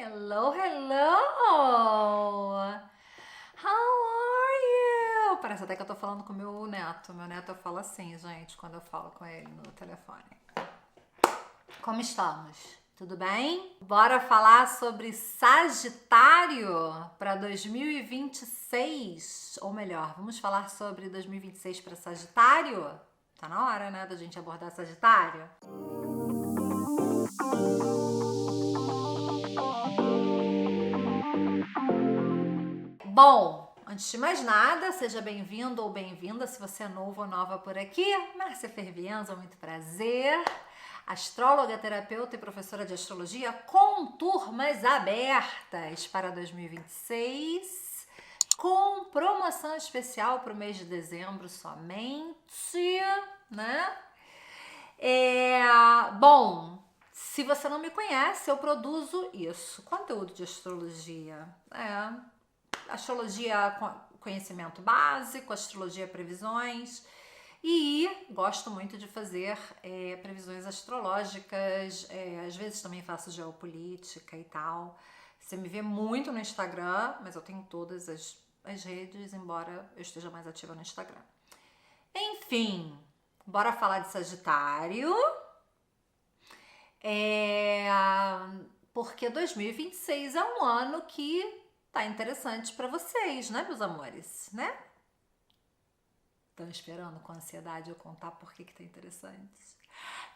Hello, hello! How are you? Parece até que eu tô falando com o meu neto. Meu neto fala assim, gente, quando eu falo com ele no telefone. Como estamos? Tudo bem? Bora falar sobre Sagitário para 2026. Ou melhor, vamos falar sobre 2026 para Sagitário? Tá na hora, né, da gente abordar Sagitário? Bom, antes de mais nada, seja bem-vindo ou bem-vinda, se você é novo ou nova por aqui. Márcia Fervienza, muito prazer. Astróloga, terapeuta e professora de astrologia com turmas abertas para 2026, com promoção especial para o mês de dezembro somente, né? Bom, se você não me conhece, eu produzo isso, conteúdo de astrologia, astrologia conhecimento básico, astrologia previsões, e gosto muito de fazer previsões astrológicas, às vezes também faço geopolítica e tal. Você me vê muito no Instagram, mas eu tenho todas as redes, embora eu esteja mais ativa no Instagram. Enfim, bora falar de Sagitário. Porque 2026 é um ano que tá interessante para vocês, né, meus amores, né? Estão esperando com ansiedade eu contar por que tá interessante.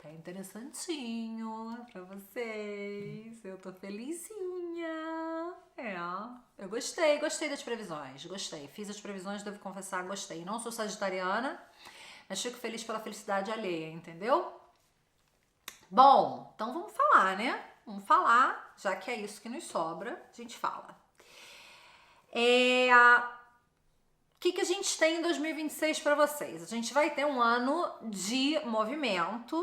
Tá interessantinho pra vocês. Eu tô felizinha. Eu gostei das previsões. Gostei. Fiz as previsões, devo confessar, gostei. Não sou sagitariana, mas fico feliz pela felicidade alheia, entendeu? Bom, então vamos falar, né? Vamos falar, já que é isso que nos sobra, a gente fala. O que a gente tem em 2026 para vocês? A gente vai ter um ano de movimento,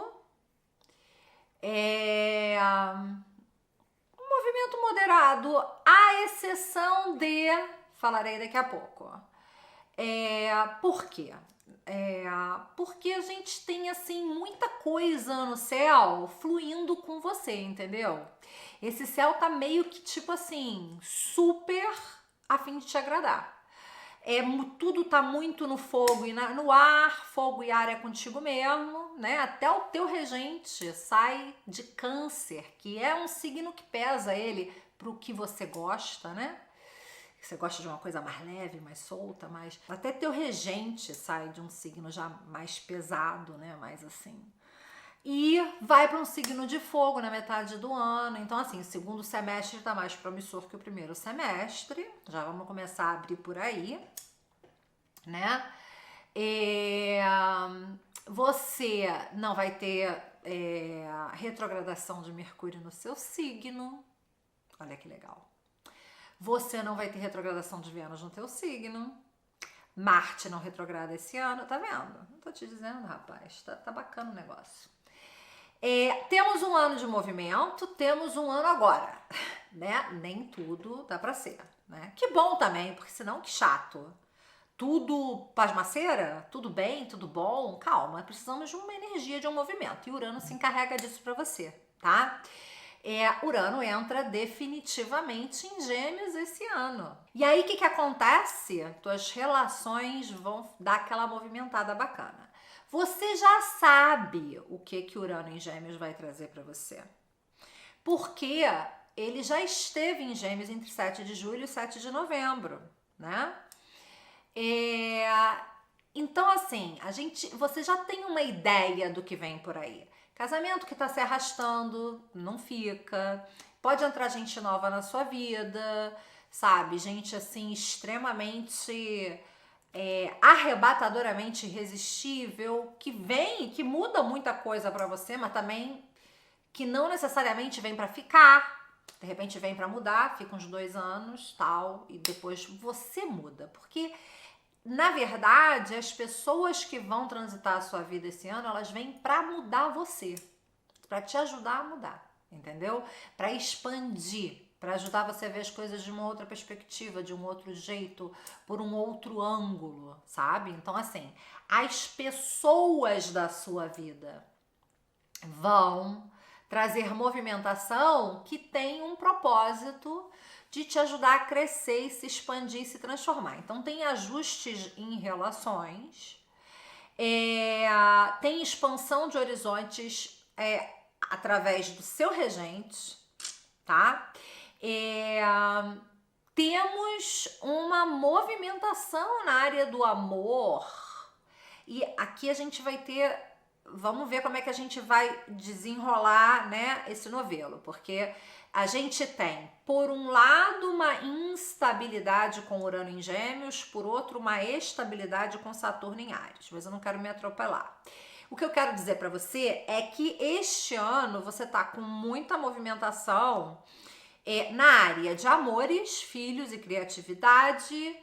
um movimento moderado, à exceção de, falarei daqui a pouco. Por quê? Porque a gente tem assim muita coisa no céu fluindo com você, entendeu? Esse céu tá meio que tipo assim, super a fim de te agradar. Tudo tá muito no fogo e no ar, fogo e ar é contigo mesmo, né? Até o teu regente sai de Câncer, que é um signo que pesa ele pro que você gosta, né? Você gosta de uma coisa mais leve, mais solta, mais... Até teu regente sai de um signo já mais pesado, né? Mais assim. E vai para um signo de fogo na metade do ano. Então, assim, o segundo semestre tá mais promissor que o primeiro semestre. Já vamos começar a abrir por aí, né? Você não vai ter retrogradação de Mercúrio no seu signo. Olha que legal. Você não vai ter retrogradação de Vênus no teu signo. Marte não retrograda esse ano, tá vendo? Não tô te dizendo, rapaz. Tá bacana o negócio. Temos um ano de movimento, temos um ano agora, né? Nem tudo dá pra ser, né? Que bom também, porque senão que chato. Tudo pasmaceira? Tudo bem? Tudo bom? Calma, precisamos de uma energia, de um movimento. E Urano se encarrega disso pra você, tá? Urano entra definitivamente em Gêmeos esse ano. E aí, o que acontece? Tuas relações vão dar aquela movimentada bacana. Você já sabe o que Urano em Gêmeos vai trazer para você. Porque ele já esteve em Gêmeos entre 7 de julho e 7 de novembro, né? Então, assim, você já tem uma ideia do que vem por aí. Casamento que tá se arrastando, não fica. Pode entrar gente nova na sua vida, sabe? Gente, assim, extremamente arrebatadoramente irresistível, que vem, que muda muita coisa pra você, mas também que não necessariamente vem pra ficar. De repente vem pra mudar, fica uns 2 anos, tal, e depois você muda. Porque, na verdade, as pessoas que vão transitar a sua vida esse ano, elas vêm pra mudar você, pra te ajudar a mudar, entendeu? Pra expandir, pra ajudar você a ver as coisas de uma outra perspectiva, de um outro jeito, por um outro ângulo, sabe? Então, assim, as pessoas da sua vida vão trazer movimentação que tem um propósito de te ajudar a crescer e se expandir e se transformar. Então tem ajustes em relações, tem expansão de horizontes através do seu regente, tá? Temos uma movimentação na área do amor. E aqui a gente vai ter, vamos ver como é que a gente vai desenrolar, né, esse novelo, porque a gente tem, por um lado, uma instabilidade com Urano em Gêmeos, por outro, uma estabilidade com Saturno em Áries, mas eu não quero me atropelar. O que eu quero dizer para você é que este ano você tá com muita movimentação na área de amores, filhos e criatividade,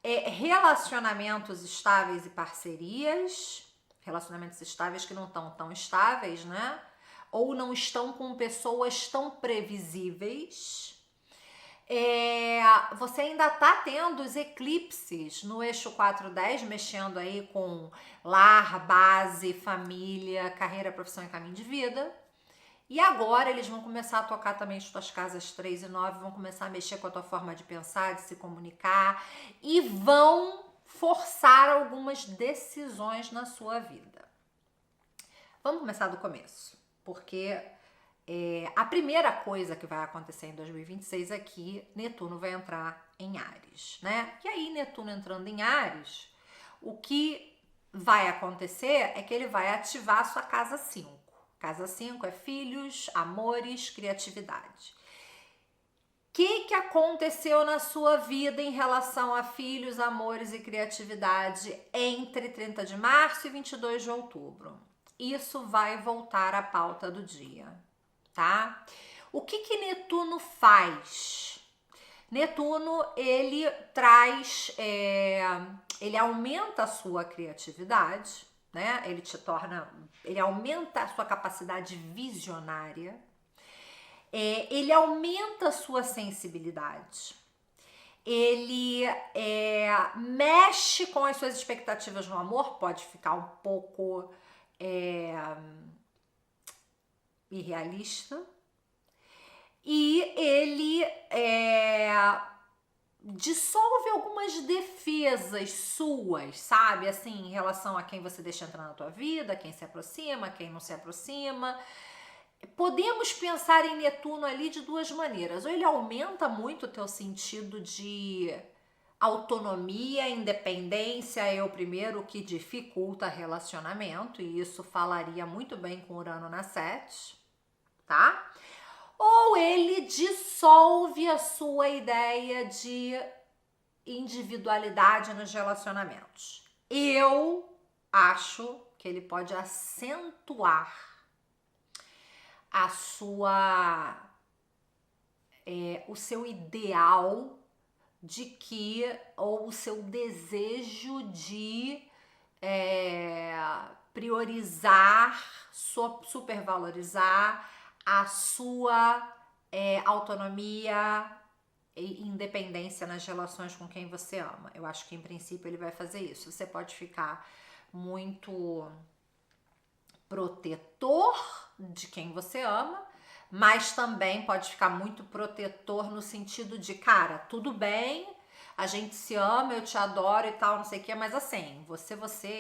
relacionamentos estáveis e parcerias, relacionamentos estáveis que não estão tão estáveis, né? Ou não estão com pessoas tão previsíveis. Você ainda tá tendo os eclipses no eixo 410, mexendo aí com lar, base, família, carreira, profissão e caminho de vida. E agora eles vão começar a tocar também as tuas casas 3 e 9, vão começar a mexer com a tua forma de pensar, de se comunicar e vão forçar algumas decisões na sua vida. Vamos começar do começo, porque a primeira coisa que vai acontecer em 2026 é que Netuno vai entrar em Áries, né? E aí, Netuno entrando em Áries, o que vai acontecer é que ele vai ativar a sua casa 5. Casa 5 é filhos, amores, criatividade. O que aconteceu na sua vida em relação a filhos, amores e criatividade entre 30 de março e 22 de outubro? Isso vai voltar à pauta do dia, tá? O que Netuno faz? Netuno, ele traz, ele aumenta a sua criatividade, né? Ele aumenta a sua capacidade visionária, ele aumenta a sua sensibilidade, ele mexe com as suas expectativas no amor, pode ficar um pouco irrealista, e ele dissolve algumas defesas suas, sabe? Assim, em relação a quem você deixa entrar na tua vida, quem se aproxima, quem não se aproxima. Podemos pensar em Netuno ali de duas maneiras. Ou ele aumenta muito o teu sentido de autonomia, independência, o primeiro que dificulta relacionamento, e isso falaria muito bem com Urano na 7, tá? Ou ele dissolve a sua ideia de individualidade nos relacionamentos. Eu acho que ele pode acentuar a sua o seu ideal de que, ou o seu desejo de priorizar, supervalorizar a sua autonomia e independência nas relações com quem você ama. Eu acho que em princípio ele vai fazer isso. Você pode ficar muito protetor de quem você ama, mas também pode ficar muito protetor no sentido de, cara, tudo bem, a gente se ama, eu te adoro e tal, não sei o que, mas assim, você,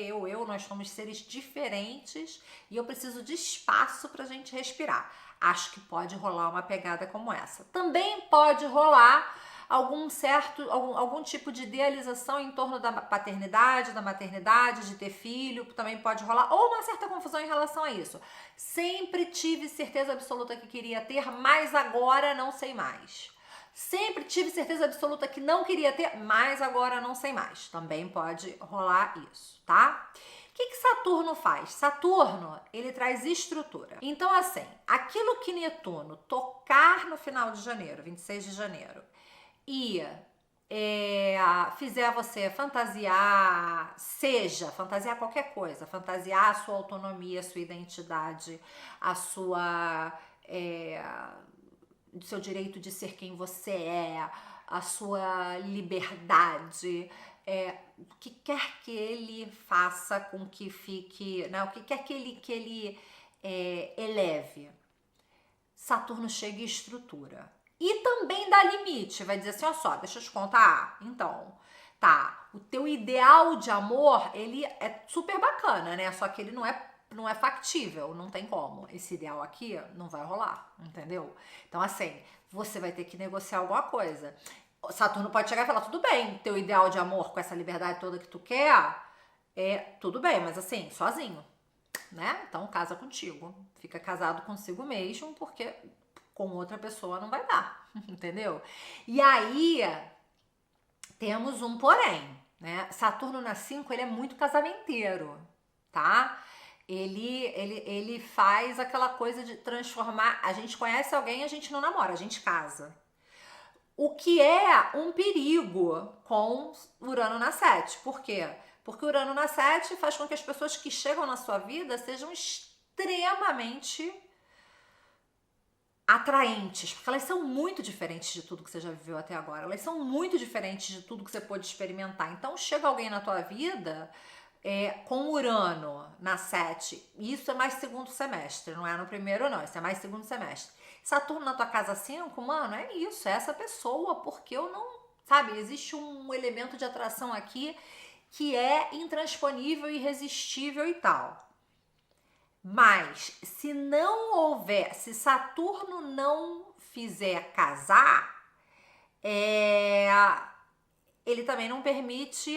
eu, nós somos seres diferentes e eu preciso de espaço pra gente respirar. Acho que pode rolar uma pegada como essa. Também pode rolar algum tipo de idealização em torno da paternidade, da maternidade, de ter filho, também pode rolar, ou uma certa confusão em relação a isso. Sempre tive certeza absoluta que queria ter, mas agora não sei mais. Sempre tive certeza absoluta que não queria ter, mas agora não sei mais. Também pode rolar isso, tá? O que Saturno faz? Saturno, ele traz estrutura. Então, assim, aquilo que Netuno tocar no final de janeiro, 26 de janeiro, e fizer você fantasiar, fantasiar qualquer coisa, fantasiar a sua autonomia, a sua identidade, a sua do seu direito de ser quem você é, a sua liberdade, o que quer que ele faça com que fique, né? O que quer que ele eleve. Saturno chega e estrutura. E também dá limite, vai dizer assim, ó só, deixa eu te contar. Então, tá, o teu ideal de amor, ele é super bacana, né? Só que ele não é factível, não tem como. Esse ideal aqui não vai rolar, entendeu? Então, assim, você vai ter que negociar alguma coisa. Saturno pode chegar e falar, tudo bem, teu ideal de amor com essa liberdade toda que tu quer, tudo bem, mas assim, sozinho, né? Então, casa contigo. Fica casado consigo mesmo, porque com outra pessoa não vai dar, entendeu? E aí, temos um porém, né? Saturno na 5, ele é muito casamenteiro, tá? Ele faz aquela coisa de transformar. A gente conhece alguém, a gente não namora, a gente casa. O que é um perigo com Urano na 7. Por quê? Porque Urano na 7 faz com que as pessoas que chegam na sua vida sejam extremamente atraentes, porque elas são muito diferentes de tudo que você já viveu até agora. Elas são muito diferentes de tudo que você pôde experimentar. Então, chega alguém na tua vida com Urano na 7, isso é mais segundo semestre, não é no primeiro não, isso é mais segundo semestre. Saturno na tua casa 5, mano, é isso, é essa pessoa, porque eu não, sabe, existe um elemento de atração aqui que é intransponível, irresistível e tal. Mas se não houver, se Saturno não fizer casar, ele também não permite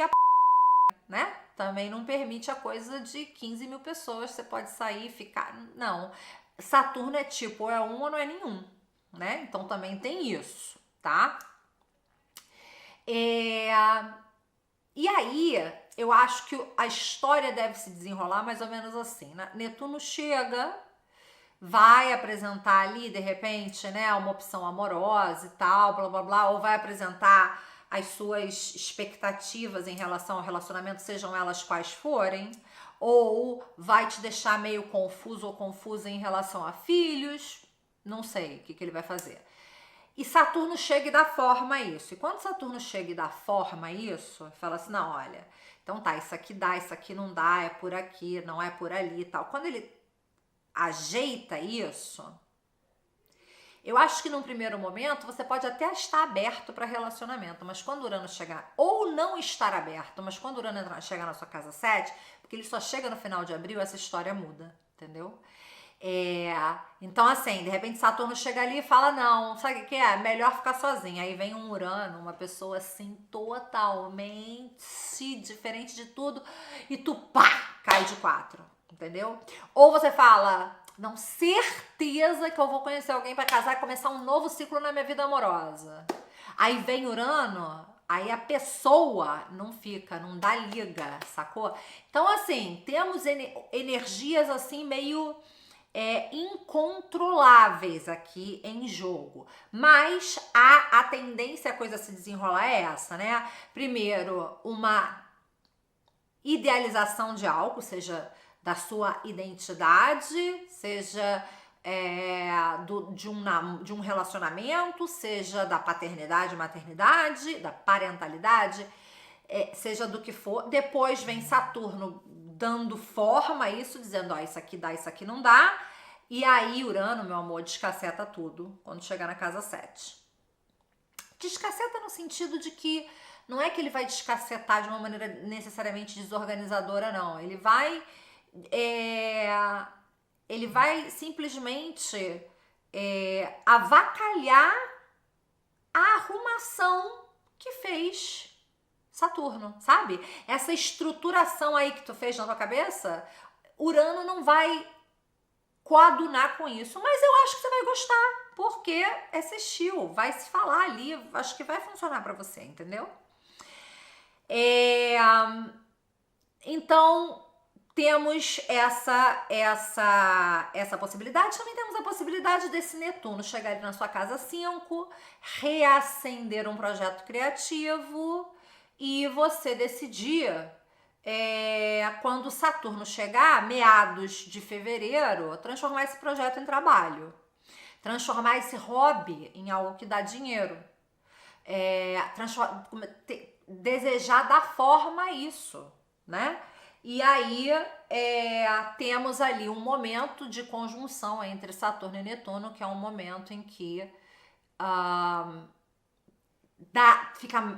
né? Também não permite a coisa de 15 mil pessoas, você pode sair e ficar. Não. Saturno é tipo, ou é um ou não é nenhum, né? Então também tem isso, tá? E aí, eu acho que a história deve se desenrolar mais ou menos assim, né? Netuno chega, vai apresentar ali, de repente, né, uma opção amorosa e tal, blá, blá, blá, ou vai apresentar as suas expectativas em relação ao relacionamento, sejam elas quais forem, ou vai te deixar meio confuso ou confusa em relação a filhos, não sei o que ele vai fazer. E Saturno chega e dá forma a isso. E quando Saturno chega e dá forma a isso, fala assim, não, olha, então tá, isso aqui dá, isso aqui não dá, é por aqui, não é por ali e tal. Quando ele ajeita isso, eu acho que num primeiro momento você pode até estar aberto para relacionamento, mas quando Urano chegar, ou não estar aberto, mas quando Urano chegar na sua casa 7, porque ele só chega no final de abril, essa história muda, entendeu? Então assim, de repente Saturno chega ali e fala, não, sabe o que é? Melhor ficar sozinha. Aí vem um Urano, uma pessoa assim totalmente diferente de tudo, e tu pá, cai de 4, entendeu? Ou você fala, não, certeza que eu vou conhecer alguém para casar e começar um novo ciclo na minha vida amorosa. Aí vem Urano, aí a pessoa não fica, não dá liga, sacou? Então assim, temos energias assim meio incontroláveis aqui em jogo, mas a tendência a coisa se desenrolar é essa, né? Primeiro, uma idealização de algo, seja da sua identidade, seja de um relacionamento, seja da paternidade, maternidade, da parentalidade, seja do que for. Depois vem Saturno dando forma a isso, dizendo, ó, isso aqui dá, isso aqui não dá. E aí Urano, meu amor, descaceta tudo quando chegar na casa 7. Descaceta no sentido de que não é que ele vai descacetar de uma maneira necessariamente desorganizadora, não. Ele vai simplesmente avacalhar a arrumação que fez Saturno, sabe? Essa estruturação aí que tu fez na tua cabeça, Urano não vai coadunar com isso, mas eu acho que você vai gostar, porque é sextil, vai se falar ali, acho que vai funcionar pra você, entendeu? Então, temos essa possibilidade. Também temos a possibilidade desse Netuno chegar ali na sua casa 5, reacender um projeto criativo e você decidir, quando Saturno chegar, meados de fevereiro, transformar esse projeto em trabalho. Transformar esse hobby em algo que dá dinheiro. Desejar dar forma a isso, né? E aí temos ali um momento de conjunção entre Saturno e Netuno, que é um momento em que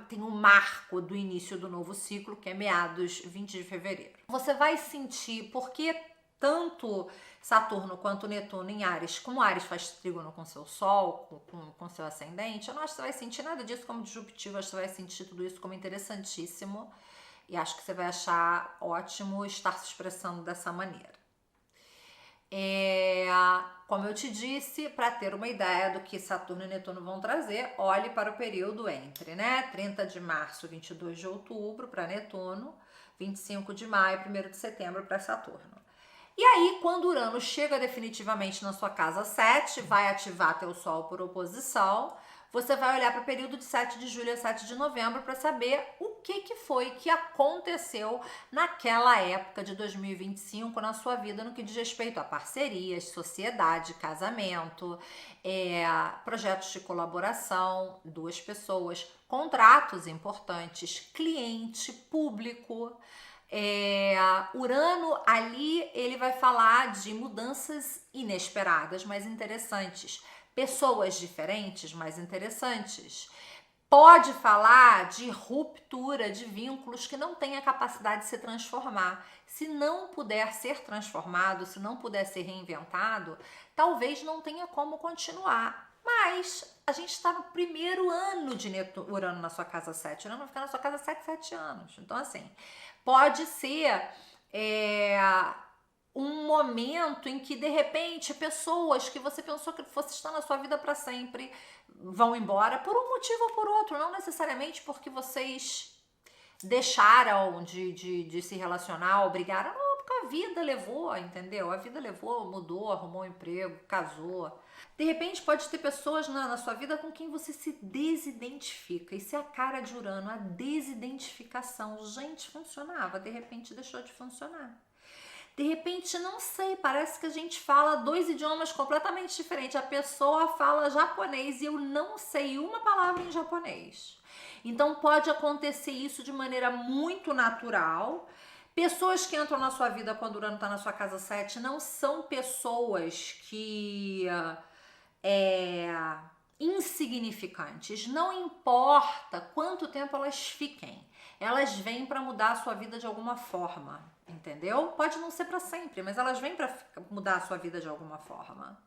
tem um marco do início do novo ciclo, que é meados 20 de fevereiro. Você vai sentir, porque tanto Saturno quanto Netuno em Áries, como Áries faz trígono com seu Sol, com seu ascendente, eu não acho que você vai sentir nada disso como disruptivo, acho que você vai sentir tudo isso como interessantíssimo. E acho que você vai achar ótimo estar se expressando dessa maneira. Como eu te disse, para ter uma ideia do que Saturno e Netuno vão trazer, olhe para o período entre 30 de março, 22 de outubro para Netuno, 25 de maio, 1º de setembro para Saturno. E aí, quando Urano chega definitivamente na sua casa 7, vai ativar teu Sol por oposição, você vai olhar para o período de 7 de julho a 7 de novembro para saber o que foi que aconteceu naquela época de 2025 na sua vida no que diz respeito a parcerias, sociedade, casamento, projetos de colaboração, 2 pessoas, contratos importantes, cliente, público. Urano ali ele vai falar de mudanças inesperadas, mas interessantes. Pessoas diferentes, mas interessantes. Pode falar de ruptura de vínculos que não têm a capacidade de se transformar. Se não puder ser transformado, se não puder ser reinventado, talvez não tenha como continuar. Mas a gente está no primeiro ano de Urano na sua casa 7. Urano vai ficar na sua casa 7 anos. Então, assim, pode ser um momento em que, de repente, pessoas que você pensou que fosse estar na sua vida para sempre vão embora por um motivo ou por outro, não necessariamente porque vocês deixaram de se relacionar ou brigaram, não, porque a vida levou, entendeu? A vida levou, mudou, arrumou um emprego, casou. De repente pode ter pessoas na sua vida com quem você se desidentifica. Isso é a cara de Urano, a desidentificação. Gente, funcionava, de repente deixou de funcionar. De repente, não sei, parece que a gente fala 2 idiomas completamente diferentes. A pessoa fala japonês e eu não sei uma palavra em japonês. Então pode acontecer isso de maneira muito natural. Pessoas que entram na sua vida quando Urano está na sua casa 7 não são pessoas que insignificantes. Não importa quanto tempo elas fiquem, elas vêm para mudar a sua vida de alguma forma, entendeu? Pode não ser para sempre, mas elas vêm para mudar a sua vida de alguma forma.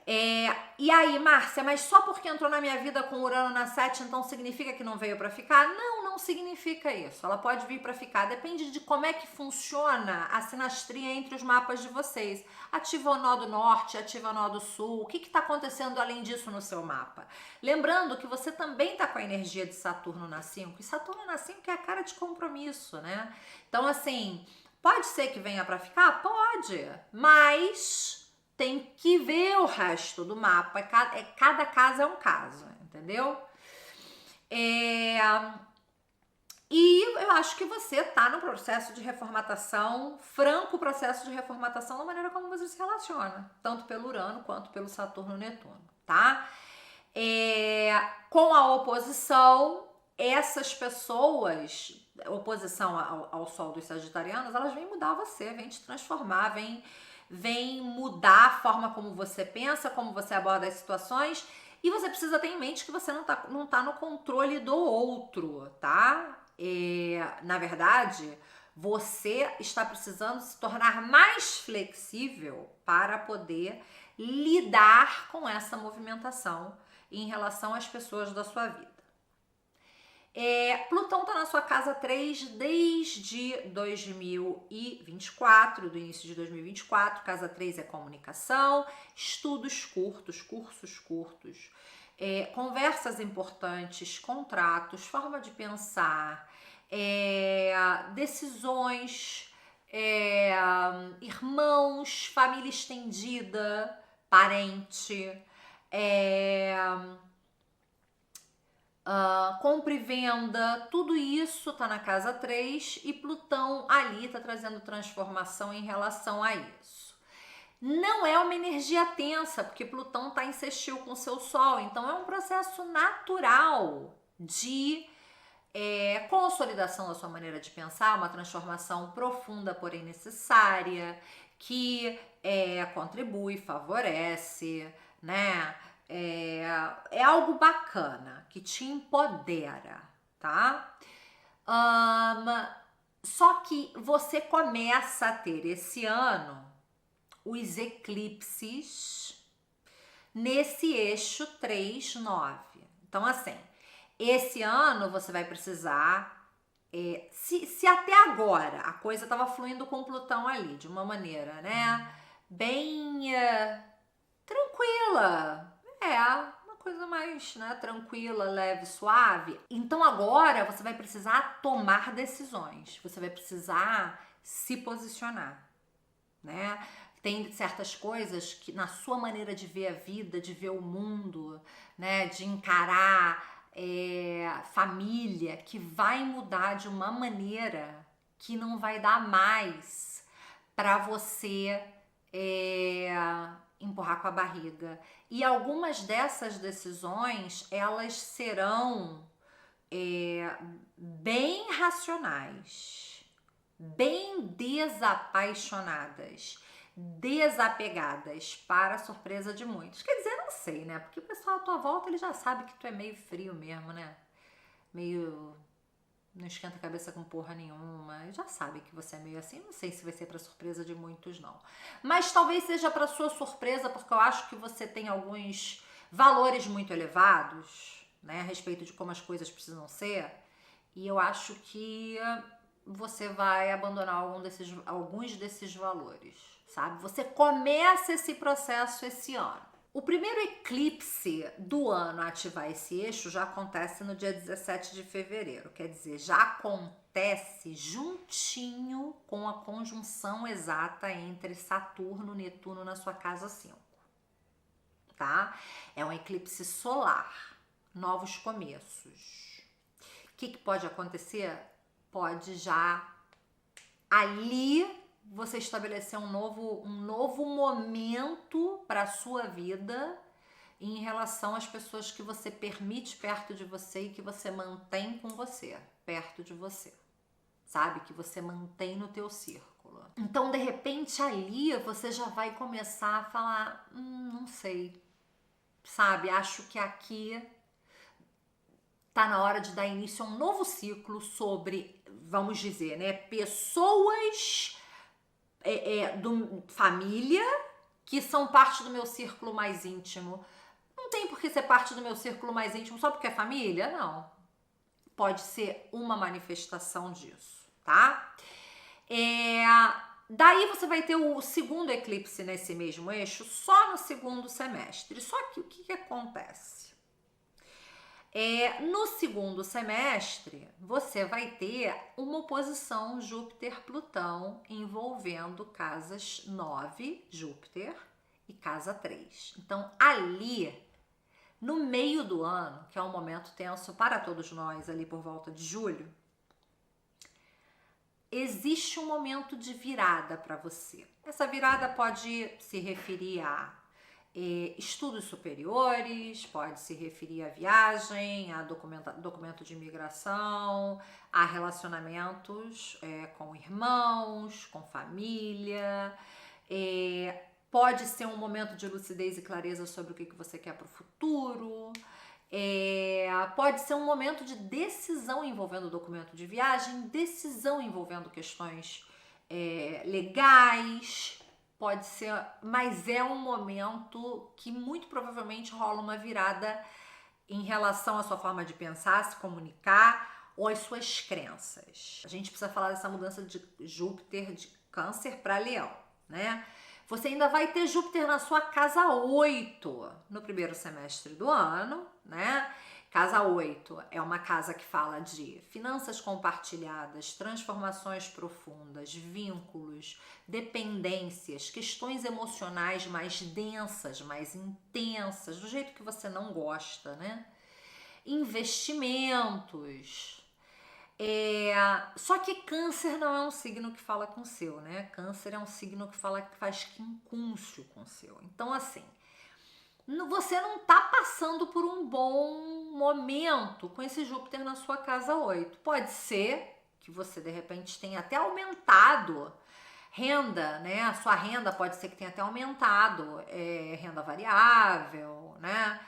E aí, Márcia, mas só porque entrou na minha vida com Urano na 7, então significa que não veio para ficar? Não significa isso. Ela pode vir para ficar. Depende de como é que funciona a sinastria entre os mapas de vocês. Ativa o nó do norte, ativa o nó do sul. O que está acontecendo além disso no seu mapa? Lembrando que você também está com a energia de Saturno na 5. E Saturno na 5 é a cara de compromisso, né? Então, assim, pode ser que venha para ficar? Pode. Mas tem que ver o resto do mapa. Cada caso é um caso, entendeu? E eu acho que você tá no processo de reformatação, franco processo de reformatação da maneira como você se relaciona, tanto pelo Urano quanto pelo Saturno e Netuno, tá? Com a oposição, essas pessoas, oposição ao Sol dos Sagitarianos, elas vêm mudar você, vêm te transformar, vem mudar a forma como você pensa, como você aborda as situações, e você precisa ter em mente que você não tá no controle do outro, tá? Na verdade, você está precisando se tornar mais flexível para poder lidar com essa movimentação em relação às pessoas da sua vida. Plutão está na sua casa 3 desde 2024, do início de 2024. Casa 3 é comunicação, estudos curtos, cursos curtos, conversas importantes, contratos, forma de pensar, decisões, irmãos, família estendida, parente, compra e venda, tudo isso tá na casa 3 e Plutão ali tá trazendo transformação em relação a isso. Não é uma energia tensa, porque Plutão tá em sextil com seu Sol, então é um processo natural de consolidação da sua maneira de pensar, uma transformação profunda, porém necessária, que contribui, favorece, né? É algo bacana, que te empodera, tá? Só que você começa a ter esse ano os eclipses nesse eixo 3-9. Então, assim, esse ano você vai precisar. Se até agora a coisa estava fluindo com Plutão ali, de uma maneira, né? Bem tranquila. Uma coisa mais, né, tranquila, leve, suave. Então agora você vai precisar tomar decisões. Você vai precisar se posicionar, né? Tem certas coisas que na sua maneira de ver a vida, de ver o mundo, né, de encarar família, que vai mudar de uma maneira que não vai dar mais para você empurrar com a barriga. E algumas dessas decisões, elas serão bem racionais, bem desapaixonadas, desapegadas, para a surpresa de muitos. Quer dizer, não sei, né? Porque o pessoal à tua volta, ele já sabe que tu é meio frio mesmo, né? Meio... não esquenta a cabeça com porra nenhuma. Já sabe que você é meio assim. Não sei se vai ser para surpresa de muitos, não. Mas talvez seja para sua surpresa, porque eu acho que você tem alguns valores muito elevados, né? A respeito de como as coisas precisam ser. E eu acho que você vai abandonar alguns desses valores, sabe? Você começa esse processo esse ano. O primeiro eclipse do ano a ativar esse eixo já acontece no dia 17 de fevereiro, quer dizer, já acontece juntinho com a conjunção exata entre Saturno e Netuno na sua casa 5, tá? É um eclipse solar, novos começos. O que pode acontecer? Pode já ali você estabelecer um novo momento para a sua vida em relação às pessoas que você permite perto de você e que você mantém com você, perto de você, sabe? Que você mantém no teu círculo. Então, de repente, ali você já vai começar a falar, não sei, sabe? Acho que aqui tá na hora de dar início a um novo ciclo sobre, vamos dizer, né, pessoas família que são parte do meu círculo mais íntimo. Não tem por que ser parte do meu círculo mais íntimo só porque é família, não. Pode ser uma manifestação disso, tá? Daí você vai ter o segundo eclipse nesse mesmo eixo só no segundo semestre. Só que o que acontece? No segundo semestre, você vai ter uma oposição Júpiter-Plutão envolvendo casas 9, Júpiter, e casa 3. Então, ali, no meio do ano, que é um momento tenso para todos nós, ali por volta de julho, existe um momento de virada para você. Essa virada pode se referir a estudos superiores, pode se referir a viagem, a documento de imigração, a relacionamentos com irmãos, com família, pode ser um momento de lucidez e clareza sobre o que você quer para o futuro, pode ser um momento de decisão envolvendo documento de viagem, decisão envolvendo questões legais. Pode ser, mas é um momento que muito provavelmente rola uma virada em relação à sua forma de pensar, se comunicar ou às suas crenças. A gente precisa falar dessa mudança de Júpiter de Câncer para Leão, né? Você ainda vai ter Júpiter na sua casa 8 no primeiro semestre do ano, né? Casa 8 é uma casa que fala de finanças compartilhadas, transformações profundas, vínculos, dependências, questões emocionais mais densas, mais intensas, do jeito que você não gosta, né? Investimentos. Só que Câncer não é um signo que fala com o seu, né? Câncer é um signo que faz quincúncio com o seu. Então, assim, você não tá passando por um bom momento com esse Júpiter na sua casa 8. Pode ser que você, de repente, tenha até aumentado renda, né? A sua renda pode ser que tenha até aumentado, renda variável, né?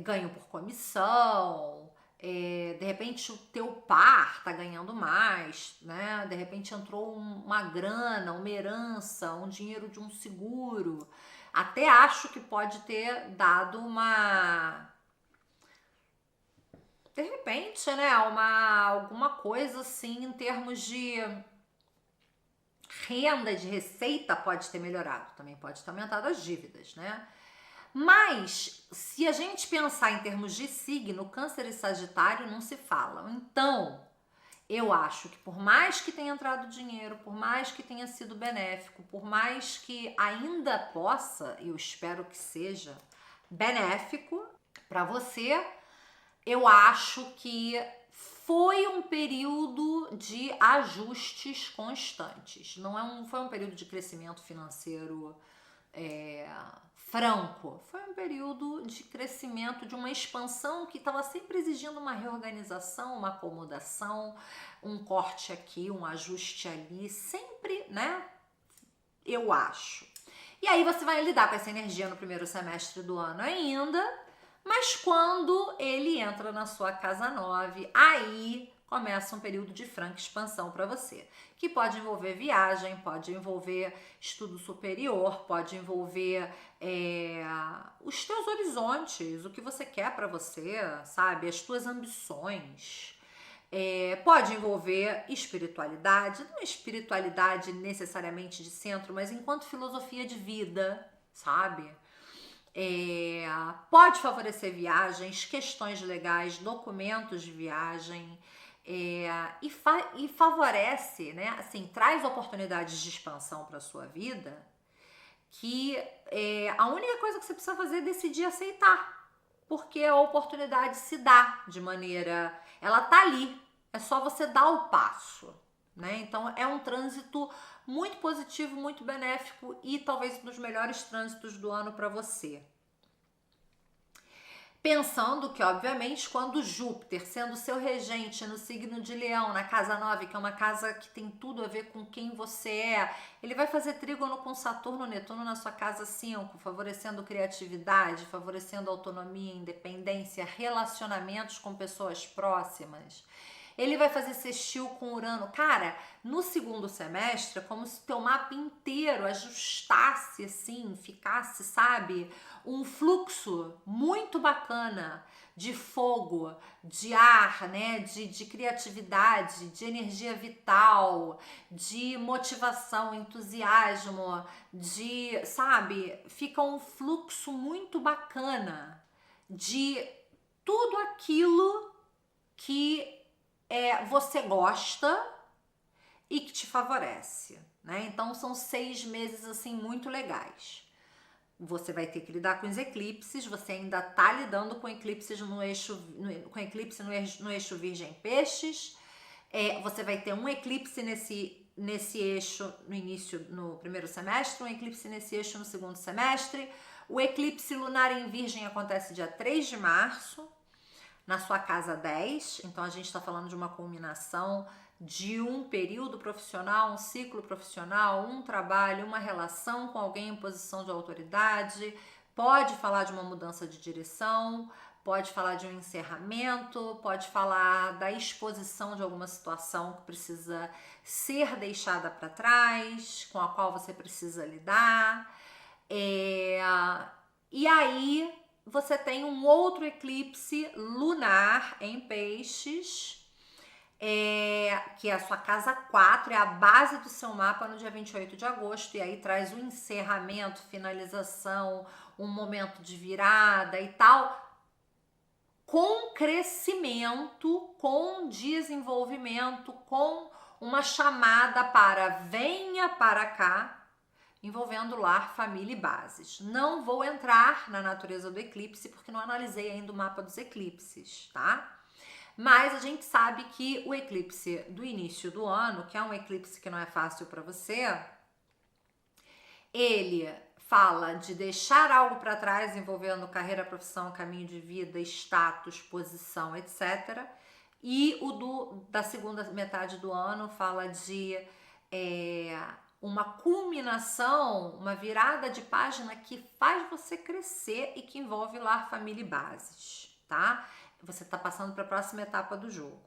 Ganho por comissão, de repente o teu par tá ganhando mais, né? De repente entrou uma grana, uma herança, um dinheiro de um seguro. Até acho que pode ter dado de repente, né, alguma coisa assim em termos de renda, de receita pode ter melhorado, também pode ter aumentado as dívidas, né? Mas, se a gente pensar em termos de signo, Câncer e Sagitário não se falam. Então, eu acho que por mais que tenha entrado dinheiro, por mais que tenha sido benéfico, por mais que ainda possa, eu espero que seja benéfico para você, eu acho que foi um período de ajustes constantes. Não foi um período de crescimento financeiro franco. Foi um período de crescimento, de uma expansão que estava sempre exigindo uma reorganização, uma acomodação, um corte aqui, um ajuste ali, sempre, né? Eu acho. E aí você vai lidar com essa energia no primeiro semestre do ano ainda, mas quando ele entra na sua casa 9, aí começa um período de franca expansão para você, que pode envolver viagem, pode envolver estudo superior, pode envolver os teus horizontes, o que você quer para você, sabe? As tuas ambições. Pode envolver espiritualidade, não espiritualidade necessariamente de centro, mas enquanto filosofia de vida, sabe? Pode favorecer viagens, questões legais, documentos de viagem, e favorece, né? Assim, traz oportunidades de expansão para sua vida que a única coisa que você precisa fazer é decidir aceitar, porque a oportunidade se dá de maneira, ela tá ali, é só você dar o passo, né? Então é um trânsito muito positivo, muito benéfico e talvez um dos melhores trânsitos do ano para você. Pensando que, obviamente, quando Júpiter, sendo seu regente no signo de Leão, na casa 9, que é uma casa que tem tudo a ver com quem você é, ele vai fazer trígono com Saturno, Netuno na sua casa 5, favorecendo criatividade, favorecendo autonomia, independência, relacionamentos com pessoas próximas. Ele vai fazer sextil com Urano. Cara, no segundo semestre, é como se teu mapa inteiro ajustasse assim, ficasse, sabe, um fluxo muito bacana de fogo, de ar, né, de criatividade, de energia vital, de motivação, entusiasmo, sabe, fica um fluxo muito bacana de tudo aquilo que você gosta e que te favorece, né? Então são 6 meses assim muito legais. Você vai ter que lidar com os eclipses, você ainda tá lidando com eclipses no eixo Virgem Peixes. Você vai ter um eclipse nesse eixo no primeiro semestre, um eclipse nesse eixo no segundo semestre. O eclipse lunar em Virgem acontece dia 3 de março, na sua casa 10, então a gente está falando de uma culminação de um período profissional, um ciclo profissional, um trabalho, uma relação com alguém em posição de autoridade, pode falar de uma mudança de direção, pode falar de um encerramento, pode falar da exposição de alguma situação que precisa ser deixada para trás, com a qual você precisa lidar. E aí você tem um outro eclipse lunar em Peixes, que é a sua casa 4, é a base do seu mapa no dia 28 de agosto, e aí traz um encerramento, finalização, um momento de virada e tal, com crescimento, com desenvolvimento, com uma chamada para venha para cá, envolvendo lar, família e bases. Não vou entrar na natureza do eclipse, porque não analisei ainda o mapa dos eclipses, tá? Mas a gente sabe que o eclipse do início do ano, que é um eclipse que não é fácil para você, ele fala de deixar algo para trás envolvendo carreira, profissão, caminho de vida, status, posição, etc. E o da segunda metade do ano fala de uma culminação, uma virada de página que faz você crescer e que envolve lar, família e bases, tá? Você está passando para a próxima etapa do jogo.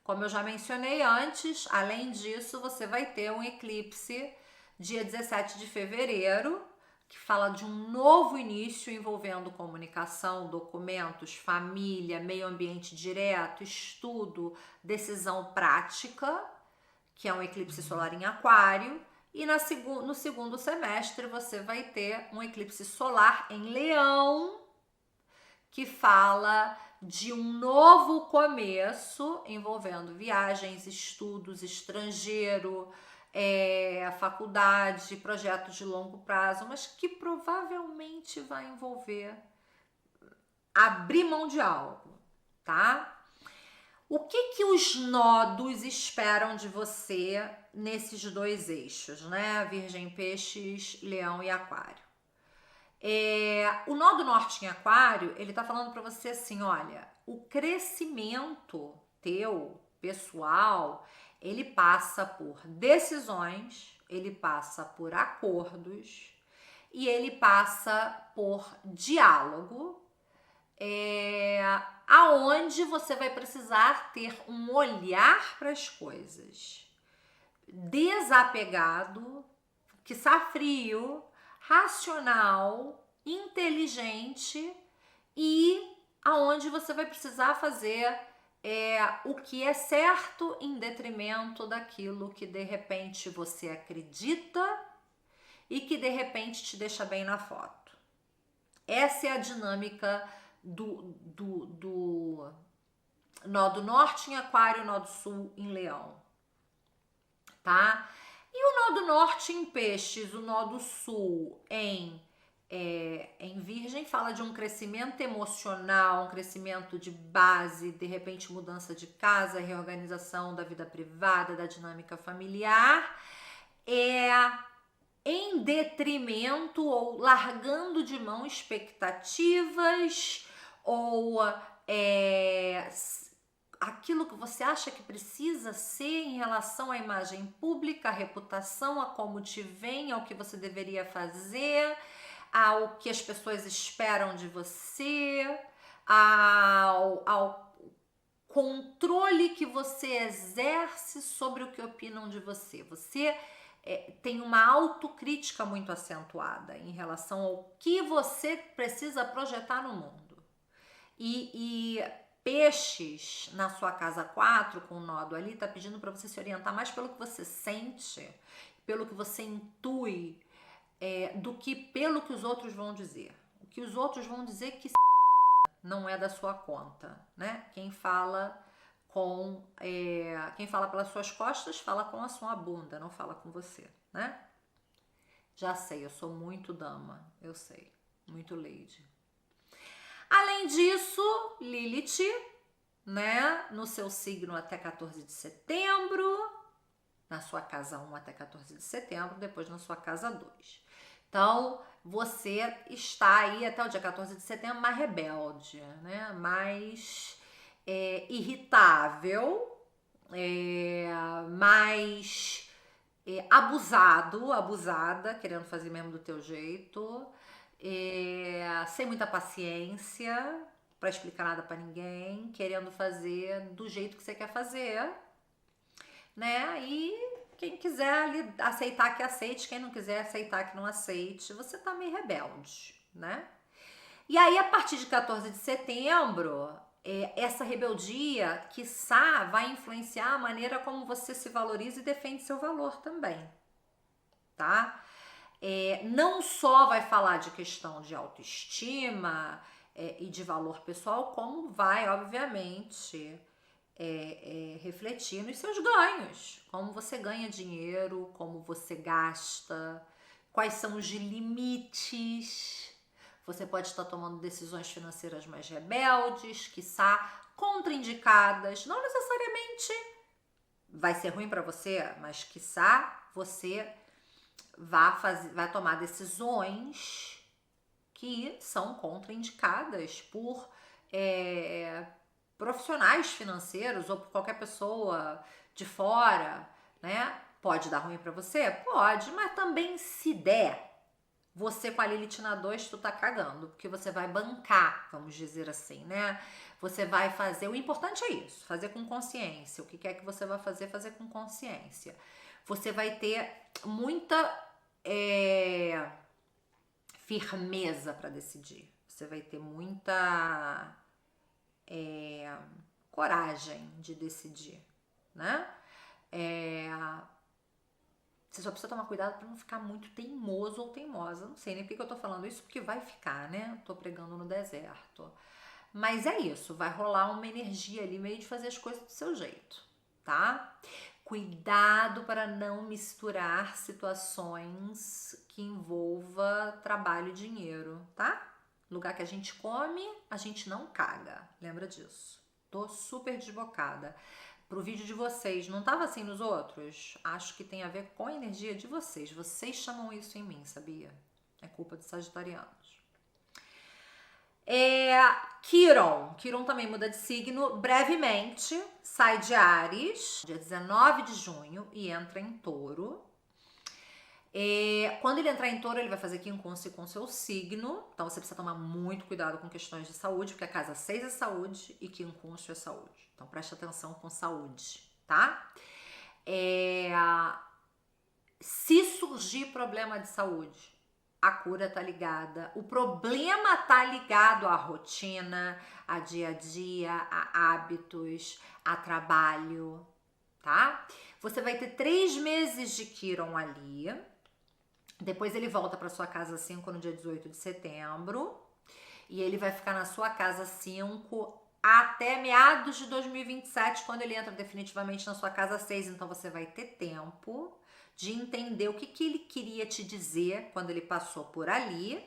Como eu já mencionei antes, além disso, você vai ter um eclipse dia 17 de fevereiro, que fala de um novo início envolvendo comunicação, documentos, família, meio ambiente direto, estudo, decisão prática, que é um eclipse solar em Aquário. E no segundo semestre você vai ter um eclipse solar em Leão, que fala de um novo começo envolvendo viagens, estudos, estrangeiro, faculdade, projetos de longo prazo, mas que provavelmente vai envolver abrir mão de algo, tá? O que os nodos esperam de você nesses dois eixos, né? Virgem, Peixes, Leão e Aquário. O nó do norte em Aquário, ele tá falando para você assim, olha, o crescimento teu, pessoal, ele passa por decisões, ele passa por acordos e ele passa por diálogo, aonde você vai precisar ter um olhar para as coisas desapegado, quiçá frio, racional, inteligente e aonde você vai precisar fazer o que é certo em detrimento daquilo que de repente você acredita e que de repente te deixa bem na foto. Essa é a dinâmica do nó do norte em Aquário, nó do sul em Leão, tá? E o nó do norte em Peixes, o nó do sul em Virgem, fala de um crescimento emocional, um crescimento de base, de repente mudança de casa, reorganização da vida privada, da dinâmica familiar, em detrimento ou largando de mão expectativas ou aquilo que você acha que precisa ser em relação à imagem pública, à reputação, a como te vem, ao que você deveria fazer, ao que as pessoas esperam de você, ao controle que você exerce sobre o que opinam de você. Você tem uma autocrítica muito acentuada em relação ao que você precisa projetar no mundo. E Peixes, na sua casa 4, com o nódo ali, tá pedindo para você se orientar mais pelo que você sente, pelo que você intui, do que pelo que os outros vão dizer. O que os outros vão dizer que não é da sua conta, né? Quem fala pelas suas costas fala com a sua bunda, não fala com você, né? Já sei, eu sou muito dama, eu sei, muito lady. Além disso, Lilith, né, no seu signo até 14 de setembro, na sua casa 1 até 14 de setembro, depois na sua casa 2. Então, você está aí até o dia 14 de setembro mais rebelde, né, mais irritável, mais abusada, querendo fazer mesmo do teu jeito, sem muita paciência para explicar nada para ninguém, querendo fazer do jeito que você quer fazer, né? E quem quiser aceitar que aceite, quem não quiser aceitar que não aceite, você tá meio rebelde, né? E aí, a partir de 14 de setembro, essa rebeldia, quiçá, vai influenciar a maneira como você se valoriza e defende seu valor também, tá? Não só vai falar de questão de autoestima e de valor pessoal, como vai, obviamente, refletir nos seus ganhos, como você ganha dinheiro, como você gasta, quais são os limites. Você pode estar tomando decisões financeiras mais rebeldes, quiçá contraindicadas, não necessariamente vai ser ruim para você, mas quiçá você vai tomar decisões que são contraindicadas por profissionais financeiros ou por qualquer pessoa de fora, né? Pode dar ruim para você? Pode, mas também se der, você com a Lilith na 2, tu tá cagando, porque você vai bancar, vamos dizer assim, né? Você vai fazer, o importante é isso, fazer com consciência. O que quer que você vai fazer, fazer com consciência. Você vai ter muita firmeza para decidir. Você vai ter muita coragem de decidir, né? Você só precisa tomar cuidado para não ficar muito teimoso ou teimosa. Não sei nem por que eu tô falando isso, porque vai ficar, né? Tô pregando no deserto. Mas é isso, vai rolar uma energia ali meio de fazer as coisas do seu jeito, tá? Cuidado para não misturar situações que envolva trabalho e dinheiro, tá? Lugar que a gente come, a gente não caga. Lembra disso? Tô super desbocada. Pro vídeo de vocês, não tava assim nos outros? Acho que tem a ver com a energia de vocês. Vocês chamam isso em mim, sabia? É culpa dos sagitarianos. Quiron também muda de signo brevemente, sai de Áries, dia 19 de junho, e entra em Touro. Quando ele entrar em Touro, ele vai fazer quincunce com seu signo, então você precisa tomar muito cuidado com questões de saúde, porque a casa 6 é saúde e quincunce é saúde. Então preste atenção com saúde, tá? Se surgir problema de saúde, a cura tá ligada, o problema tá ligado à rotina, a dia a dia, a hábitos, a trabalho, tá? Você vai ter 3 meses de Quiron ali, depois ele volta para sua casa 5 no dia 18 de setembro, e ele vai ficar na sua casa 5 até meados de 2027, quando ele entra definitivamente na sua casa 6, então você vai ter tempo de entender o que ele queria te dizer quando ele passou por ali,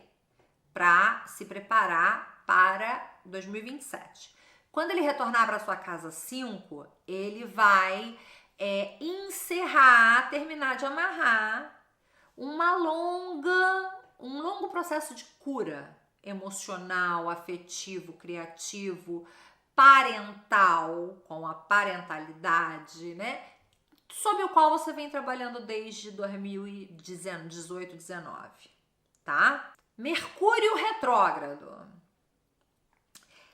para se preparar para 2027. Quando ele retornar para sua casa 5, ele vai terminar de amarrar um longo processo de cura emocional, afetivo, criativo, parental, com a parentalidade, né? Sobre o qual você vem trabalhando desde 2018, 19, tá? Mercúrio retrógrado.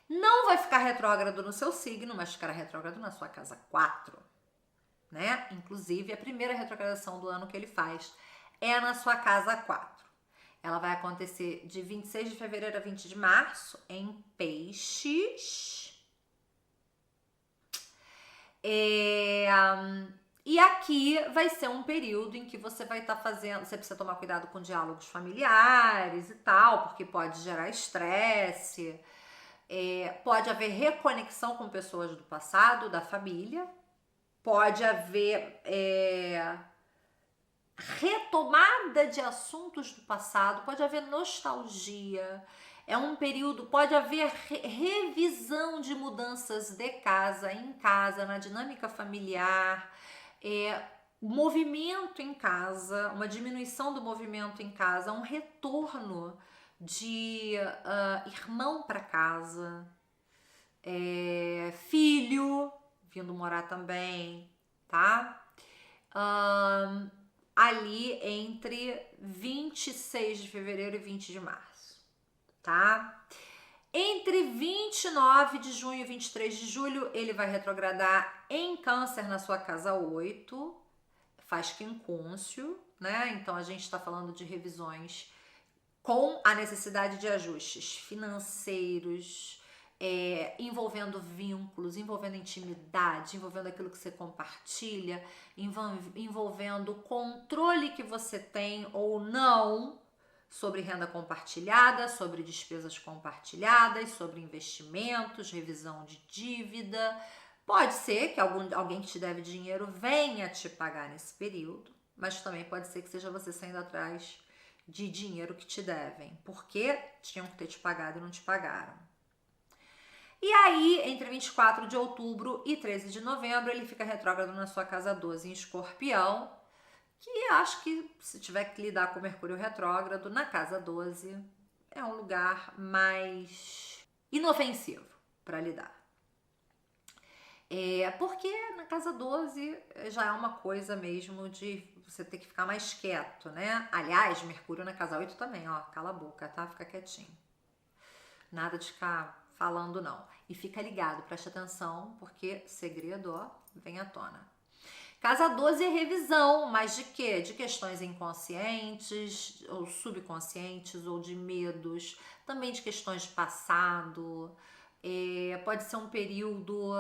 Não vai ficar retrógrado no seu signo, mas ficará retrógrado na sua casa 4, né? Inclusive, a primeira retrogradação do ano que ele faz é na sua casa 4. Ela vai acontecer de 26 de fevereiro a 20 de março em Peixes. E aqui vai ser um período em que você vai estar fazendo... Você precisa tomar cuidado com diálogos familiares e tal, porque pode gerar estresse. Pode haver reconexão com pessoas do passado, da família. Pode haver retomada de assuntos do passado. Pode haver nostalgia. É um período, pode haver revisão de mudanças de casa, em casa, na dinâmica familiar, movimento em casa, uma diminuição do movimento em casa, um retorno de irmão para casa, filho vindo morar também, tá? Ali entre 26 de fevereiro e 20 de março, tá? Entre 29 de junho e 23 de julho, ele vai retrogradar em Câncer na sua casa 8, faz quincúncio, né? Então a gente está falando de revisões com a necessidade de ajustes financeiros, envolvendo vínculos, envolvendo intimidade, envolvendo aquilo que você compartilha, envolvendo o controle que você tem ou não sobre renda compartilhada, sobre despesas compartilhadas, sobre investimentos, revisão de dívida. Pode ser que alguém que te deve dinheiro venha te pagar nesse período, mas também pode ser que seja você saindo atrás de dinheiro que te devem, porque tinham que ter te pagado e não te pagaram. E aí, entre 24 de outubro e 13 de novembro, ele fica retrógrado na sua casa 12 em Escorpião, que acho que se tiver que lidar com Mercúrio retrógrado, na casa 12 é um lugar mais inofensivo para lidar. Porque na casa 12 já é uma coisa mesmo de você ter que ficar mais quieto, né? Aliás, Mercúrio na casa 8 também, ó, cala a boca, tá? Fica quietinho. Nada de ficar falando, não. E fica ligado, preste atenção, porque segredo, ó, vem à tona. Casa 12 é revisão, mas de quê? De questões inconscientes, ou subconscientes, ou de medos, também de questões de passado. Pode ser um período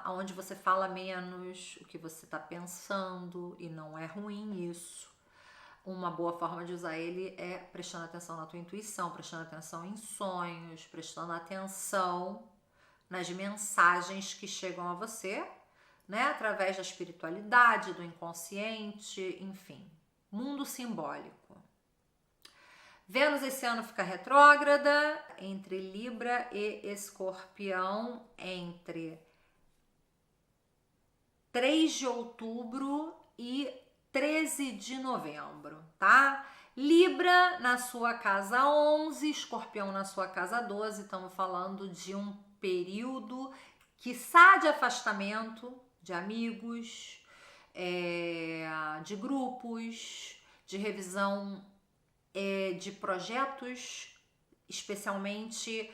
onde você fala menos o que você está pensando, e não é ruim isso. Uma boa forma de usar ele é prestando atenção na tua intuição, prestando atenção em sonhos, prestando atenção nas mensagens que chegam a você, né? Através da espiritualidade, do inconsciente, enfim, mundo simbólico. Vênus esse ano fica retrógrada entre Libra e Escorpião entre 3 de outubro e 13 de novembro, tá? Libra na sua casa 11, Escorpião na sua casa 12, estamos falando de um período quiçá de afastamento de amigos, de grupos, de revisão de projetos, especialmente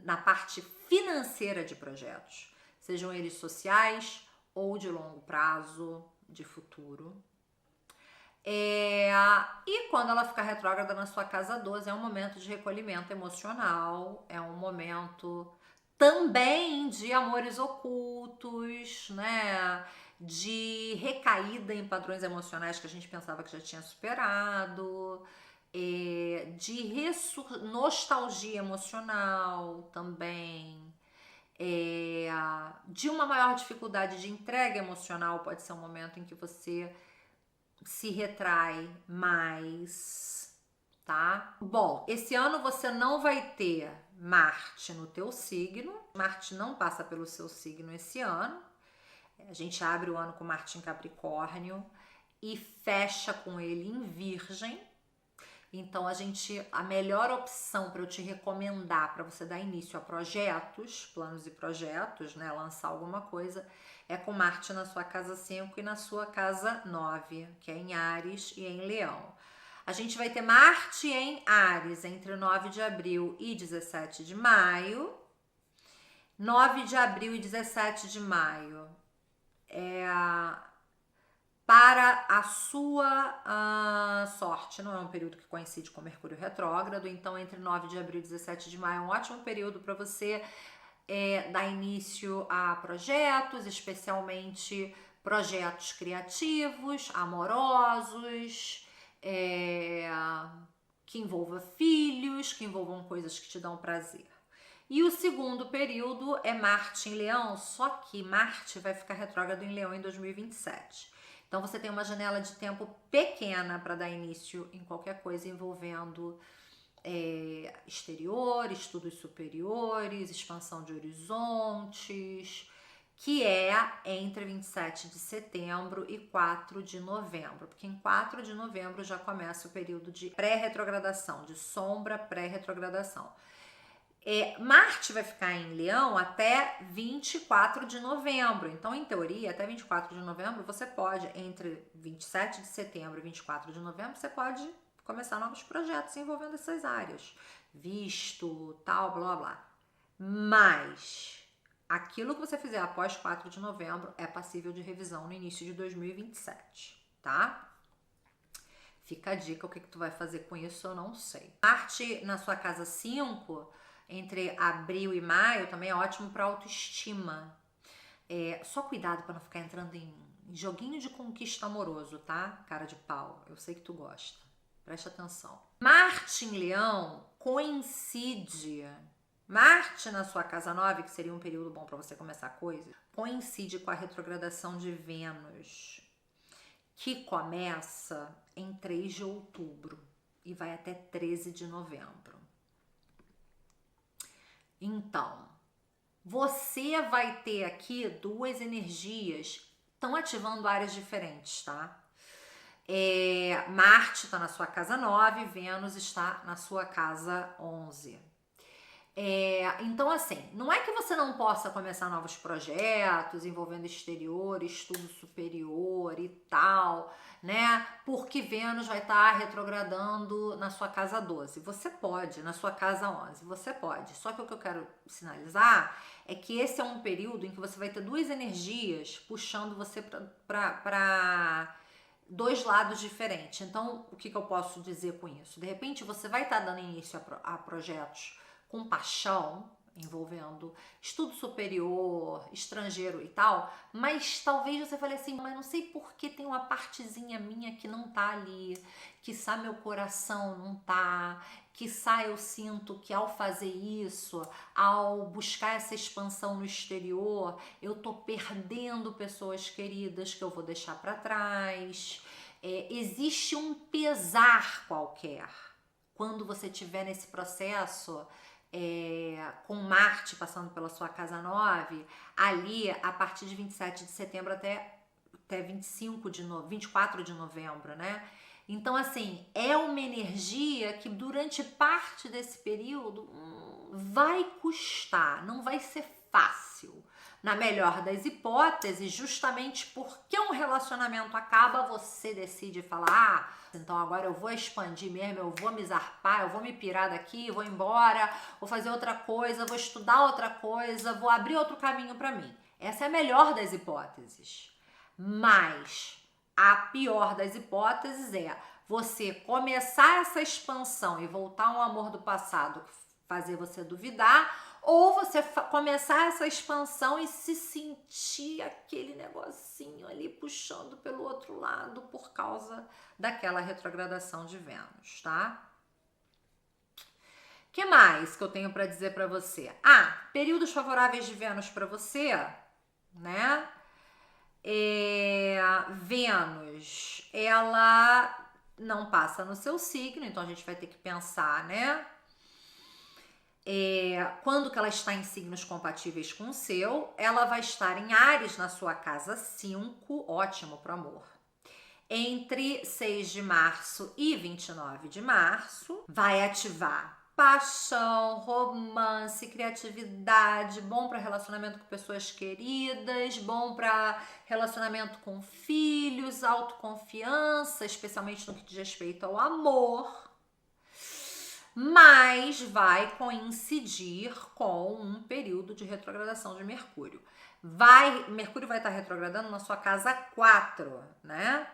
na parte financeira de projetos, sejam eles sociais ou de longo prazo, de futuro. E quando ela ficar retrógrada na sua casa 12, é um momento de recolhimento emocional, é um momento também de amores ocultos, né? De recaída em padrões emocionais que a gente pensava que já tinha superado, de nostalgia emocional também, de uma maior dificuldade de entrega emocional. Pode ser um momento em que você se retrai mais, tá? Bom, esse ano você não vai ter Marte no teu signo. Marte não passa pelo seu signo esse ano. A gente abre o ano com Marte em Capricórnio e fecha com ele em Virgem. Então a melhor opção para eu te recomendar para você dar início a projetos, planos e projetos, né, lançar alguma coisa, é com Marte na sua casa 5 e na sua casa 9, que é em Áries e em Leão. A gente vai ter Marte em Áries entre 9 de abril e 17 de maio. 9 de abril e 17 de maio para a sua sorte, não é um período que coincide com Mercúrio retrógrado, então entre 9 de abril e 17 de maio é um ótimo período para você dar início a projetos, especialmente projetos criativos, amorosos, que envolvam filhos, que envolvam coisas que te dão prazer. E o segundo período é Marte em Leão, só que Marte vai ficar retrógrado em Leão em 2027. Então você tem uma janela de tempo pequena para dar início em qualquer coisa envolvendo exterior, estudos superiores, expansão de horizontes, que é entre 27 de setembro e 4 de novembro, porque em 4 de novembro já começa o período de pré-retrogradação, de sombra pré-retrogradação. Marte vai ficar em Leão até 24 de novembro. Então, em teoria, até 24 de novembro, você pode, entre 27 de setembro e 24 de novembro, você pode começar novos projetos envolvendo essas áreas. Visto, tal, blá, blá. Mas aquilo que você fizer após 4 de novembro é passível de revisão no início de 2027, tá? Fica a dica, o que tu vai fazer com isso eu não sei. Marte na sua casa 5... entre abril e maio também é ótimo para autoestima. Só cuidado para não ficar entrando em joguinho de conquista amoroso, tá? Cara de pau, eu sei que tu gosta. Preste atenção. Marte em Leão coincide. Marte na sua casa 9, que seria um período bom para você começar coisas, coincide com a retrogradação de Vênus, que começa em 3 de outubro e vai até 13 de novembro. Então, você vai ter aqui duas energias, estão ativando áreas diferentes, tá? Marte está na sua casa 9, Vênus está na sua casa 11. Então, assim, não é que você não possa começar novos projetos envolvendo exterior, estudo superior e tal, né? Porque Vênus vai estar retrogradando na sua casa 12. Você pode, na sua casa 11, você pode. Só que o que eu quero sinalizar é que esse é um período em que você vai ter duas energias puxando você para dois lados diferentes. Então, o que eu posso dizer com isso? De repente, você vai estar dando início a projetos com paixão, envolvendo estudo superior, estrangeiro e tal, mas talvez você fale assim, mas não sei por que tem uma partezinha minha que não tá ali, quiçá meu coração não tá, quiçá eu sinto que ao fazer isso, ao buscar essa expansão no exterior, eu tô perdendo pessoas queridas que eu vou deixar para trás. Existe um pesar qualquer quando você estiver nesse processo, com Marte passando pela sua casa 9, ali a partir de 27 de setembro até 24 de novembro, né? Então, assim, é uma energia que durante parte desse período vai custar, não vai ser fácil. Na melhor das hipóteses, justamente porque um relacionamento acaba, você decide falar, então agora eu vou expandir mesmo, eu vou me zarpar, eu vou me pirar daqui, vou embora, vou fazer outra coisa, vou estudar outra coisa, vou abrir outro caminho para mim. Essa é a melhor das hipóteses. Mas a pior das hipóteses é você começar essa expansão e voltar a um amor do passado, fazer você duvidar, ou você começar essa expansão e se sentir aquele negocinho ali puxando pelo outro lado por causa daquela retrogradação de Vênus, tá? O que mais que eu tenho para dizer para você? Períodos favoráveis de Vênus para você, né? Vênus, ela não passa no seu signo, então a gente vai ter que pensar, né? Quando que ela está em signos compatíveis com o seu, ela vai estar em Áries na sua casa 5, ótimo para amor. Entre 6 de março e 29 de março, vai ativar paixão, romance, criatividade, bom para relacionamento com pessoas queridas, bom para relacionamento com filhos, autoconfiança, especialmente no que diz respeito ao amor. Mas vai coincidir com um período de retrogradação de Mercúrio. Mercúrio vai estar retrogradando na sua casa 4, né?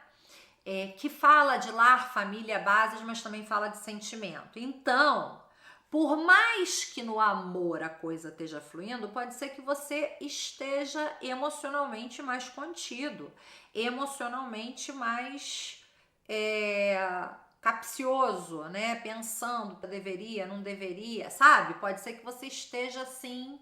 Que fala de lar, família, bases, mas também fala de sentimento. Então, por mais que no amor a coisa esteja fluindo, pode ser que você esteja emocionalmente mais contido, emocionalmente mais capcioso, né? Pensando, deveria, não deveria, sabe? Pode ser que você esteja assim,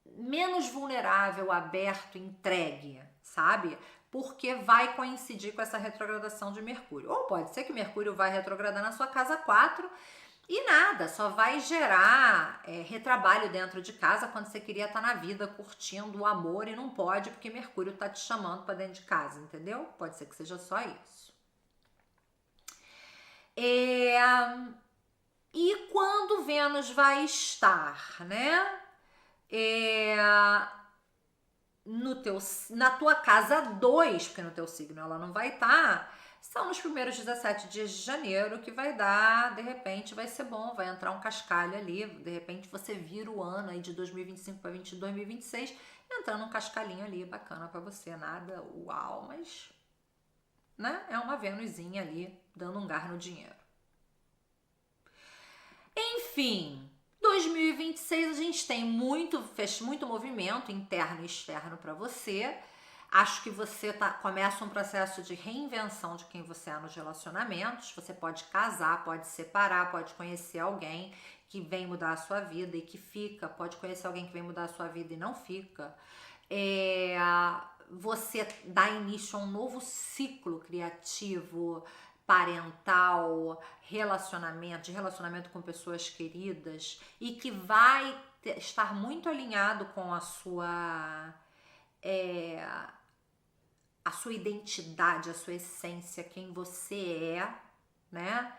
menos vulnerável, aberto, entregue, sabe? Porque vai coincidir com essa retrogradação de Mercúrio. Ou pode ser que Mercúrio vai retrogradar na sua casa 4 e nada, só vai gerar retrabalho dentro de casa quando você queria estar na vida curtindo o amor e não pode porque Mercúrio tá te chamando para dentro de casa, entendeu? Pode ser que seja só isso. E quando Vênus vai estar, né? Na tua casa 2, porque no teu signo ela não vai estar, são nos primeiros 17 dias de janeiro que vai dar, de repente vai ser bom, vai entrar um cascalho ali, de repente você vira o ano aí de 2025 para 2026, entrando um cascalhinho ali, bacana para você, nada uau, mas né, é uma Venusinha ali dando um gar no dinheiro. Enfim, 2026 a gente tem muito movimento interno e externo para você. Acho que você começa um processo de reinvenção de quem você é nos relacionamentos. Você pode casar, pode separar, pode conhecer alguém que vem mudar a sua vida e que fica, pode conhecer alguém que vem mudar a sua vida e não fica. Você dá início a um novo ciclo criativo, parental, de relacionamento com pessoas queridas e que vai estar muito alinhado com a sua a sua identidade, a sua essência, quem você é, né?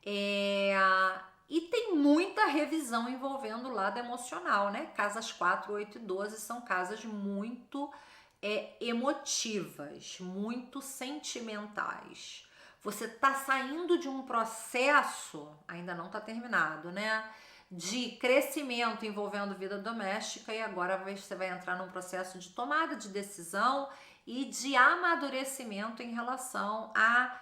E tem muita revisão envolvendo o lado emocional, né? Casas 4, 8 e 12 são casas muito emotivas, muito sentimentais. Você tá saindo de um processo, ainda não tá terminado, né? De crescimento envolvendo vida doméstica, e agora você vai entrar num processo de tomada de decisão e de amadurecimento em relação a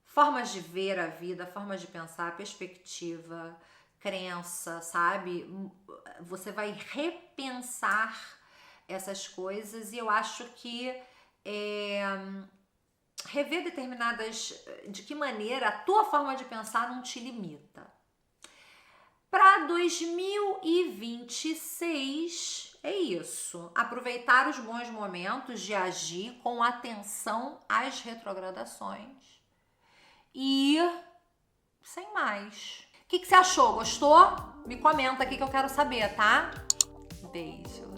formas de ver a vida, formas de pensar, perspectiva, crença, sabe? Você vai repensar essas coisas, e eu acho que rever determinadas, de que maneira a tua forma de pensar não te limita. Para 2026 é isso. Aproveitar os bons momentos de agir com atenção às retrogradações. E sem mais. O que você achou? Gostou? Me comenta aqui que eu quero saber, tá? Beijo.